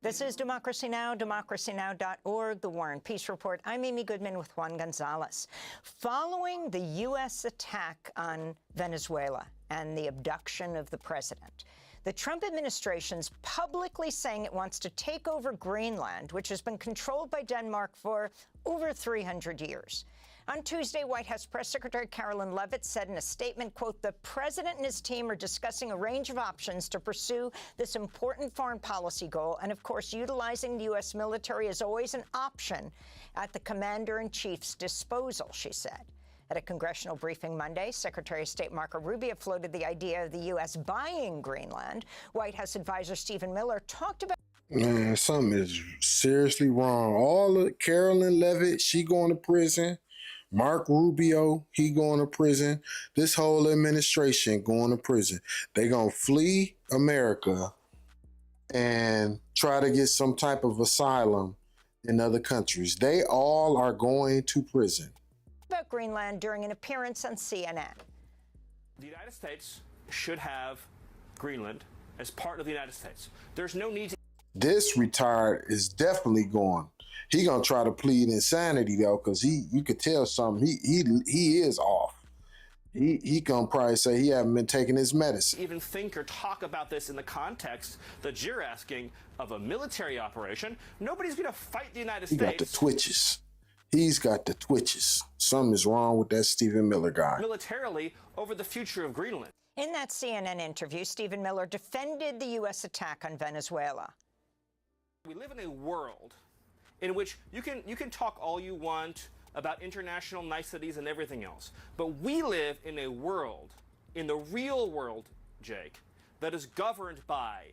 This is Democracy Now!, democracynow.org, The War and Peace Report. I'm Amy Goodman with Juan Gonzalez. Following the U.S. attack on Venezuela and the abduction of the president, the Trump administration's publicly saying it wants to take over Greenland, which has been controlled by Denmark for over 300 years. On Tuesday, White House Press Secretary Carolyn Leavitt said in a statement, quote, "The president and his team are discussing a range of options to pursue this important foreign policy goal. And, of course, utilizing the U.S. military is always an option at the commander-in-chief's disposal," she said. At a congressional briefing Monday, Secretary of State Marco Rubio floated the idea of the U.S. buying Greenland. White House advisor Stephen Miller talked about— Man, something is seriously wrong. All of Carolyn Leavitt, she going to prison. Mark Rubio, he going to prison. This whole administration going to prison. They going to flee America and try to get some type of asylum in other countries. They all are going to prison. About Greenland during an appearance on CNN. The United States should have Greenland as part of the United States. There's no need to— This retard is definitely going. He gonna try to plead insanity though, because you could tell something. He is off. He gonna probably say he haven't been taking his medicine. even think or talk about this in the context that you're asking of a military operation. Nobody's going to fight the United He States. got the twitches. He's got the twitches. Something is wrong with that Stephen Miller guy. Militarily over the future of Greenland. In that CNN interview, Stephen Miller defended the U.S. attack on Venezuela. We live in a world in which you can talk all you want about international niceties and everything else. But we live in a world, in the real world, Jake, that is governed by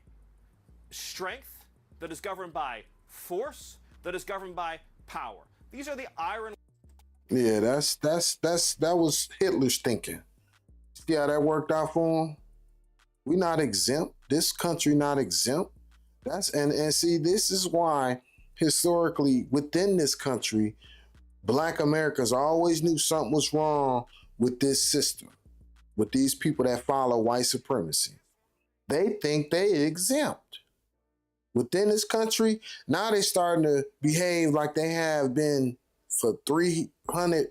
strength, that is governed by force, that is governed by power. These are the iron. Yeah, that was Hitler's thinking. See how that worked out for him? We not exempt. This country not exempt. And see, this is why historically within this country, Black Americans always knew something was wrong with this system, with these people that follow white supremacy. They think they exempt. Within this country, now they starting to behave like they have been for 300,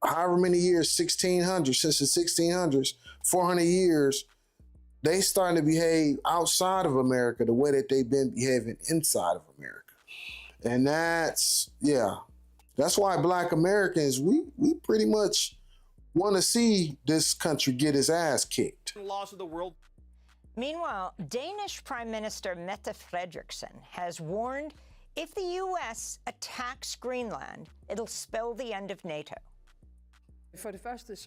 however many years, 1600, since the 1600s, 400 years, they starting to behave outside of America the way that they've been behaving inside of America. And that's why Black Americans, we pretty much want to see this country get its ass kicked. Laws of the world. Meanwhile, Danish Prime Minister Mette Frederiksen has warned if the U.S. attacks Greenland, it'll spell the end of NATO. Firstly,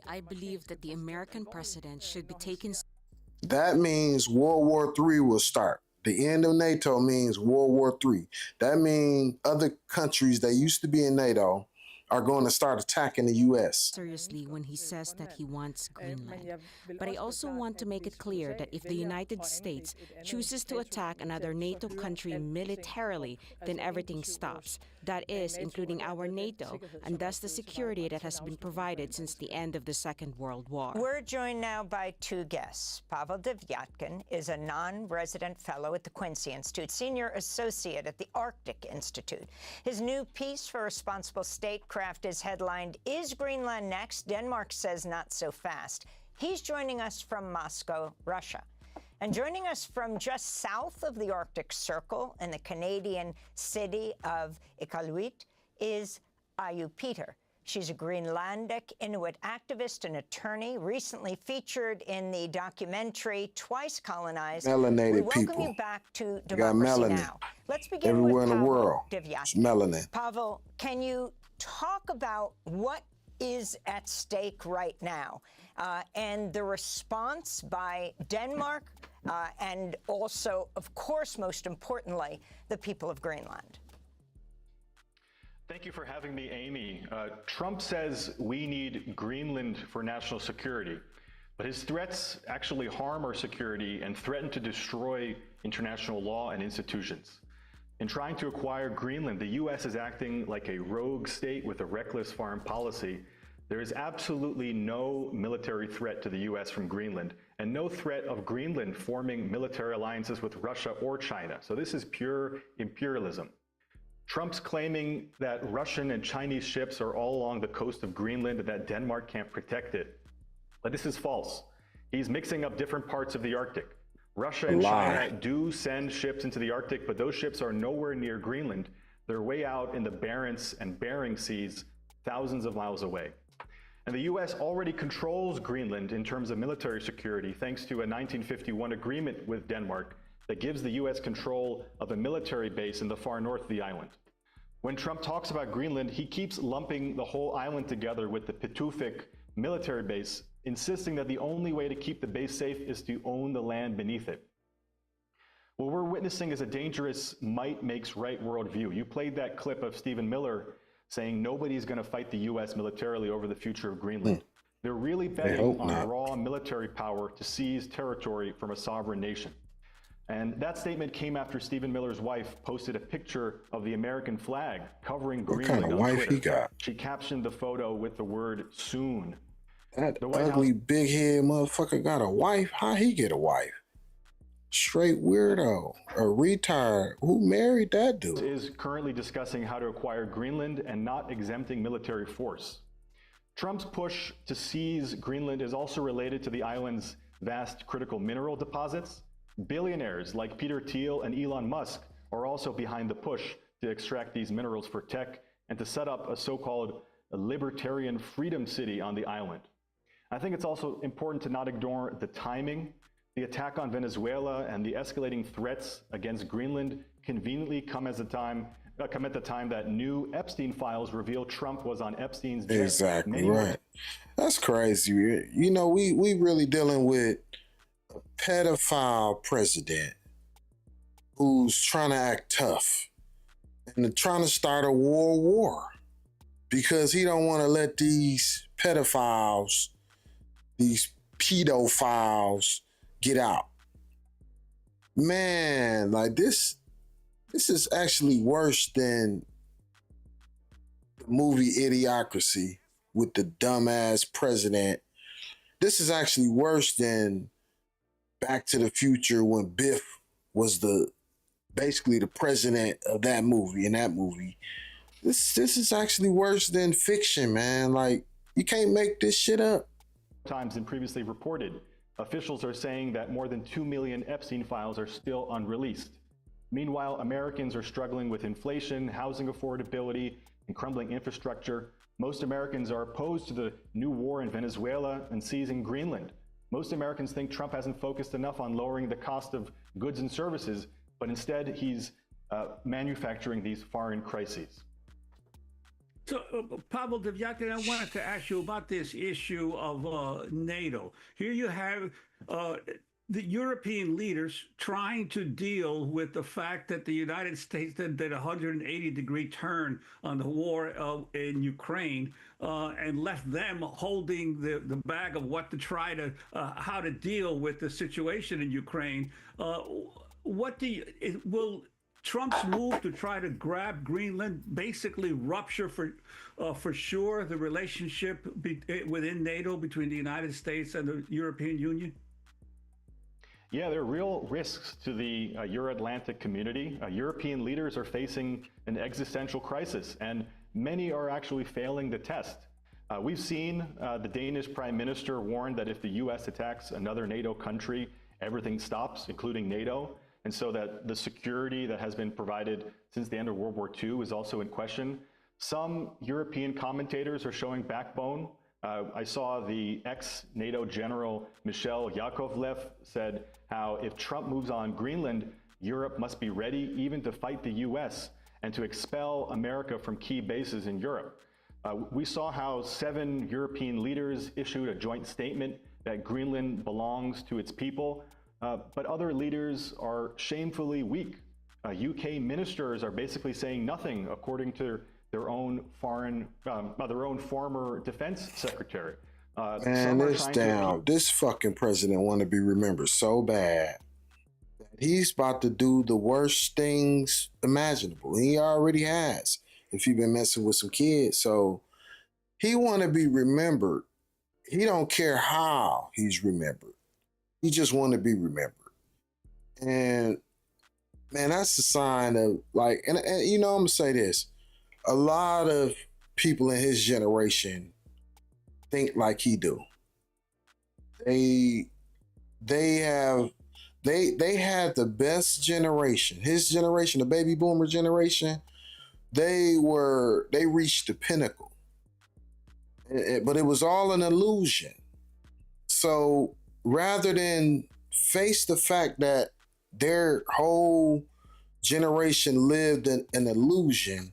I believe that the American president should be taken. That means World War III will start. The end of NATO means World War III. That means other countries that used to be in NATO are going to start attacking the U.S. Seriously when he says that he wants Greenland. But I also want to make it clear that if the United States chooses to attack another NATO country militarily, then everything stops. That is, including our NATO, and thus the security that has been provided since the end of the Second World War. We're joined now by two guests. Pavel Devyatkin is a non-resident fellow at the Quincy Institute, senior associate at the Arctic Institute. His new piece for Responsible Statecraft is headlined, "Is Greenland Next? Denmark Says Not So Fast." He's joining us from Moscow, Russia. And joining us from just south of the Arctic Circle in the Canadian city of Iqaluit is Ayu Peter. She's a Greenlandic Inuit activist and attorney, recently featured in the documentary Twice Colonized. Melanated we welcome people. you back to got Democracy melanin Now! Let's begin everywhere with in the Pavel world. Devyatkin. It's melanin. Pavel, can you talk about what is at stake right now and the response by Denmark and also, of course, most importantly, the people of Greenland? Thank you for having me, Amy. Trump says we need Greenland for national security, but his threats actually harm our security and threaten to destroy international law and institutions. In trying to acquire Greenland, the U.S. is acting like a rogue state with a reckless foreign policy. There is absolutely no military threat to the U.S. from Greenland, and no threat of Greenland forming military alliances with Russia or China. So this is pure imperialism. Trump's claiming that Russian and Chinese ships are all along the coast of Greenland and that Denmark can't protect it. But this is false. He's mixing up different parts of the Arctic. Russia and China do send ships into the Arctic, but those ships are nowhere near Greenland. They're way out in the Barents and Bering Seas, thousands of miles away. And the US already controls Greenland in terms of military security, thanks to a 1951 agreement with Denmark that gives the US control of a military base in the far north of the island. When Trump talks about Greenland, he keeps lumping the whole island together with the Pituffik military base, insisting that the only way to keep the base safe is to own the land beneath it. What we're witnessing is a dangerous might makes right worldview. You played that clip of Stephen Miller saying nobody's going to fight the US militarily over the future of Greenland. They're really betting on raw military power to seize territory from a sovereign nation. And that statement came after Stephen Miller's wife posted a picture of the American flag covering Greenland on Twitter. What kind of wife he got? She captioned the photo with the word soon. That ugly big head motherfucker got a wife? How he get a wife? Straight weirdo, a retard. Who married that dude? Is currently discussing how to acquire Greenland and not exempting military force. Trump's push to seize Greenland is also related to the island's vast critical mineral deposits. Billionaires like Peter Thiel and Elon Musk are also behind the push to extract these minerals for tech and to set up a so-called libertarian freedom city on the island. I think it's also important to not ignore the timing. The attack on Venezuela and the escalating threats against Greenland conveniently come at the time that new Epstein files reveal Trump was on Epstein's jet. Exactly right. That's crazy. You know, we really dealing with a pedophile president who's trying to act tough and trying to start a war because he don't want to let these pedophiles, these pedophiles get out. Man, like this is actually worse than the movie Idiocracy with the dumbass president. This is actually worse than Back to the Future when Biff was basically the president of that movie. In that movie, this is actually worse than fiction, man. Like, you can't make this shit up. Times and previously reported, officials are saying that more than 2 million Epstein files are still unreleased. Meanwhile, Americans are struggling with inflation, housing affordability, and crumbling infrastructure. Most Americans are opposed to the new war in Venezuela and seizing Greenland. Most Americans think Trump hasn't focused enough on lowering the cost of goods and services, but instead he's manufacturing these foreign crises. So, Pavel Devyatin, I wanted to ask you about this issue of NATO. Here you have the European leaders trying to deal with the fact that the United States did a 180-degree turn on the war in Ukraine and left them holding the bag of what to try to, how to deal with the situation in Ukraine. Will Trump's move to try to grab Greenland basically rupture for sure the relationship within NATO between the United States and the European Union? Yeah, there are real risks to the Euro-Atlantic community. European leaders are facing an existential crisis, and many are actually failing the test. We've seen the Danish Prime Minister warn that if the US attacks another NATO country, everything stops, including NATO. And so that the security that has been provided since the end of World War II is also in question. Some European commentators are showing backbone. I saw the ex-NATO general Michel Yakovlev said how if Trump moves on Greenland, Europe must be ready even to fight the US and to expel America from key bases in Europe. We saw how 7 European leaders issued a joint statement that Greenland belongs to its people. But other leaders are shamefully weak. UK ministers are basically saying nothing, according to their own former defense secretary. Man, this fucking president want to be remembered so bad. He's about to do the worst things imaginable. He already has, if he's been messing with some kids. So he want to be remembered. He don't care how he's remembered. He just want to be remembered. And man, that's a sign of like, and you know, I'm gonna say this: a lot of people in his generation think like he do. They have they had the best generation. His generation, the baby boomer generation, they reached the pinnacle. But it was all an illusion. So rather than face the fact that their whole generation lived in an illusion,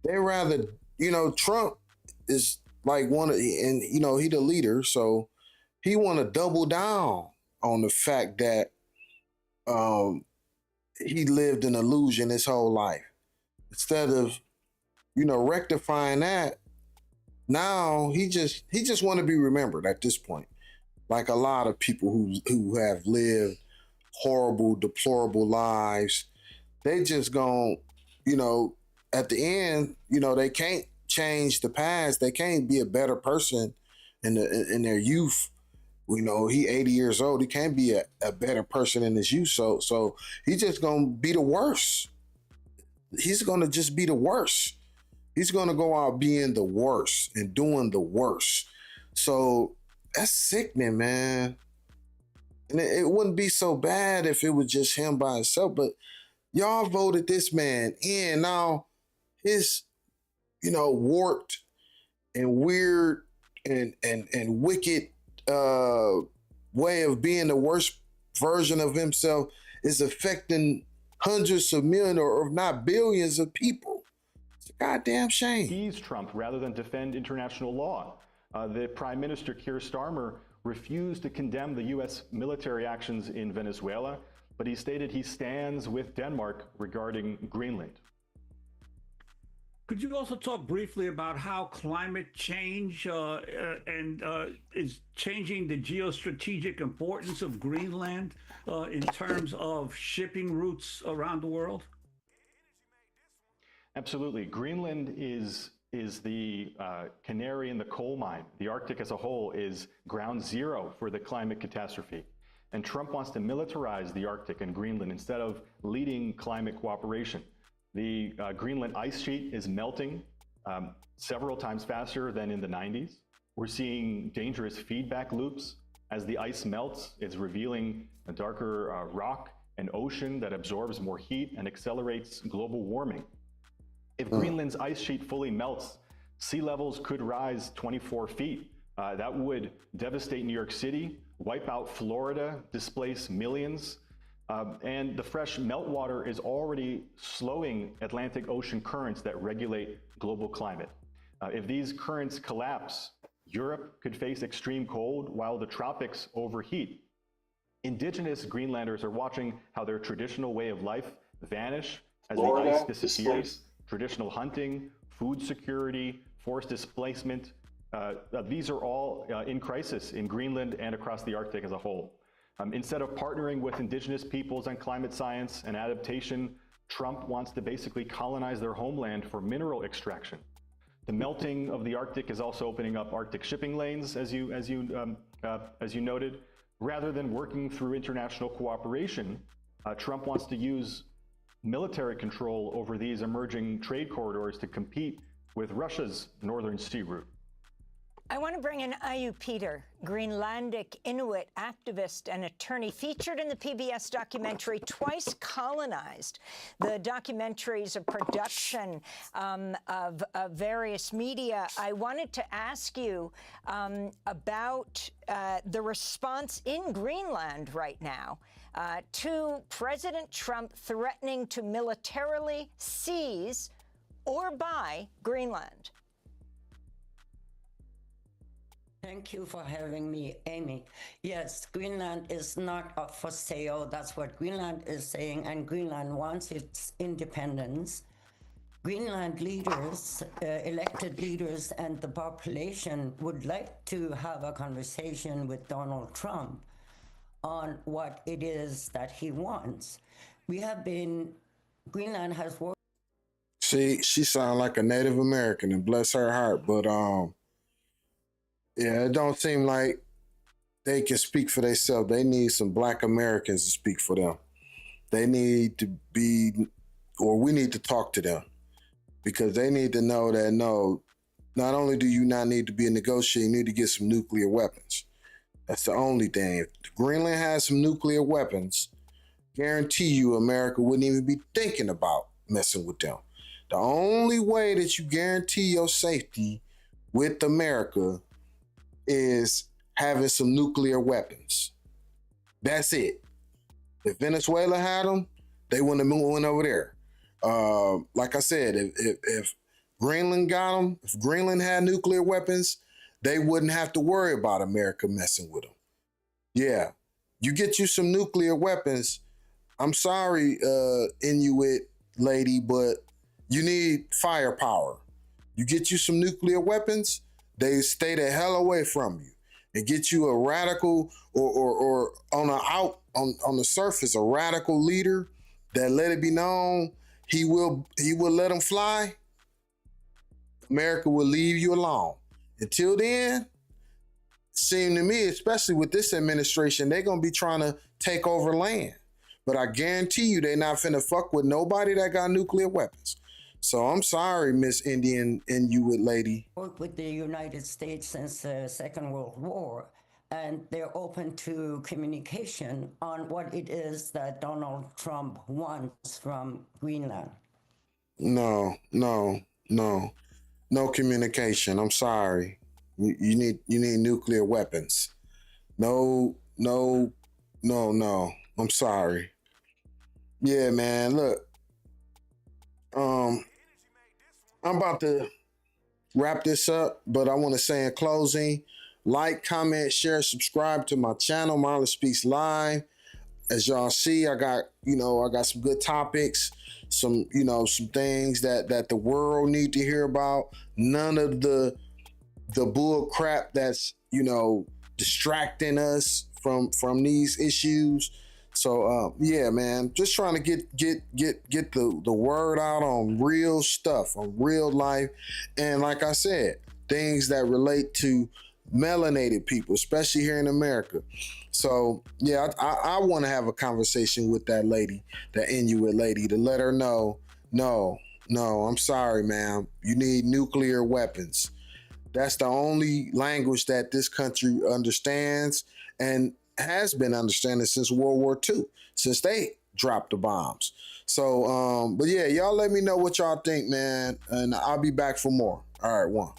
they rather, you know, Trump is like one of, and you know, he the leader, so he want to double down on the fact that he lived an illusion his whole life. Instead of, you know, rectifying that, now he just want to be remembered at this point. Like a lot of people who have lived horrible, deplorable lives, they just gon', you know, at the end, you know, they can't change the past. They can't be a better person in their youth. You know, he 80 years old. He can't be a better person in his youth. So he's just gonna be the worst. He's gonna just be the worst. He's gonna go out being the worst and doing the worst. So that's sickening, man. And it wouldn't be so bad if it was just him by himself, but y'all voted this man in. Now his, you know, warped and weird and wicked way of being the worst version of himself is affecting hundreds of millions or if not billions of people. It's a goddamn shame. He's Trump rather than defend international law. The Prime Minister Keir Starmer refused to condemn the U.S. military actions in Venezuela, but he stated he stands with Denmark regarding Greenland. Could you also talk briefly about how climate change is changing the geostrategic importance of Greenland in terms of shipping routes around the world? Absolutely. Greenland is the canary in the coal mine. The Arctic as a whole is ground zero for the climate catastrophe. And Trump wants to militarize the Arctic and Greenland instead of leading climate cooperation. The Greenland ice sheet is melting several times faster than in the 90s. We're seeing dangerous feedback loops. As the ice melts, it's revealing a darker rock and ocean that absorbs more heat and accelerates global warming. If Greenland's ice sheet fully melts, sea levels could rise 24 feet. That would devastate New York City, wipe out Florida, displace millions. And the fresh meltwater is already slowing Atlantic Ocean currents that regulate global climate. If these currents collapse, Europe could face extreme cold while the tropics overheat. Indigenous Greenlanders are watching how their traditional way of life vanish as the ice disappears. Traditional hunting, food security, forced displacement, these are all in crisis in Greenland and across the Arctic as a whole. Instead of partnering with indigenous peoples on climate science and adaptation, Trump wants to basically colonize their homeland for mineral extraction. The melting of the Arctic is also opening up Arctic shipping lanes, as you noted. Rather than working through international cooperation, Trump wants to use military control over these emerging trade corridors to compete with Russia's Northern Sea route. I want to bring in Ayu Peter, Greenlandic Inuit activist and attorney, featured in the PBS documentary Twice Colonized. The documentary is a production of various media. I wanted to ask you about the response in Greenland right now to President Trump threatening to militarily seize or buy Greenland. Thank you for having me, Amy. Yes, Greenland is not up for sale. That's what Greenland is saying, and Greenland wants its independence. Greenland leaders, elected leaders, and the population would like to have a conversation with Donald Trump on what it is that he wants. Greenland has worked. She sounds like a Native American, and bless her heart, but yeah, it don't seem like they can speak for themselves. They need some Black Americans to speak for them. They need to be, or we need to talk to them, because they need to know that no, not only do you not need to be a negotiator, you need to get some nuclear weapons. That's the only thing. If Greenland has some nuclear weapons, guarantee you America wouldn't even be thinking about messing with them. The only way that you guarantee your safety with America is having some nuclear weapons. That's it. If Venezuela had them, they wouldn't have went over there. Like I said, if Greenland got them, if Greenland had nuclear weapons, they wouldn't have to worry about America messing with them. Yeah, you get you some nuclear weapons. I'm sorry, Inuit lady, but you need firepower. You get you some nuclear weapons, they stay the hell away from you. And get you a radical or on the surface, a radical leader that let it be known he will let them fly. America will leave you alone. Until then, seem to me, especially with this administration, they're gonna be trying to take over land. But I guarantee you they're not finna fuck with nobody that got nuclear weapons. So I'm sorry, Miss Indian Inuit lady. Worked with the United States since the Second World War, and they're open to communication on what it is that Donald Trump wants from Greenland. No communication. I'm sorry. You need nuclear weapons. No. I'm sorry. Yeah, man. Look, I'm about to wrap this up, but I want to say in closing, like, comment, share, subscribe to my channel, Marlon Speaks Live. As y'all see, I got some good topics, some things that the world need to hear about. None of the bull crap that's, distracting us from these issues. So yeah, man, just trying to get the word out on real stuff, on real life. And like I said, things that relate to melanated people, especially here in America. So yeah, I want to have a conversation with that lady, that Inuit lady, to let her know, no, I'm sorry, ma'am. You need nuclear weapons. That's the only language that this country understands and has been understanding since World War II, since they dropped the bombs. So, but yeah, y'all let me know what y'all think, man. And I'll be back for more. All right, one.